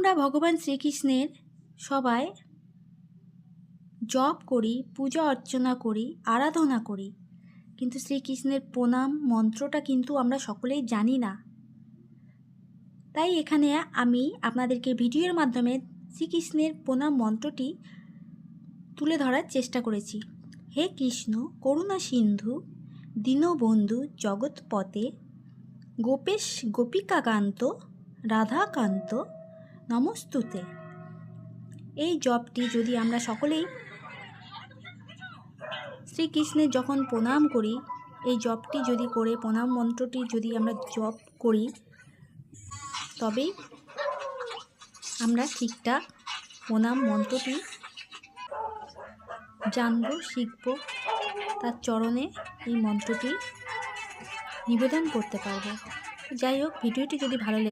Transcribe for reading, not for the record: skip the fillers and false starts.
আমরা ভগবান শ্রীকৃষ্ণের সবাই জপ করি, পূজা অর্চনা করি, আরাধনা করি, কিন্তু শ্রীকৃষ্ণের প্রণাম মন্ত্রটা কিন্তু আমরা সকলেই জানি না। তাই এখানে আমি আপনাদেরকে ভিডিওর মাধ্যমে শ্রীকৃষ্ণের প্রণাম মন্ত্রটি তুলে ধরার চেষ্টা করেছি। হে কৃষ্ণ করুণা সিন্ধু দীনবন্ধু জগৎপতে গোপেশ গোপিকাকান্ত রাধাকান্ত নমস্তুতে। এই জপটি যদি আমরা সকলেই শ্রীকৃষ্ণের যখন প্রণাম করি, এই জপটি যদি করে প্রণাম মন্ত্রটি যদি আমরা জপ করি, তবেই আমরা ঠিকঠাক প্রণাম মন্ত্রটি জানব, শিখব, তার চরণে এই মন্ত্রটি নিবেদন করতে পারব। যাই হোক, ভিডিওটি যদি ভালো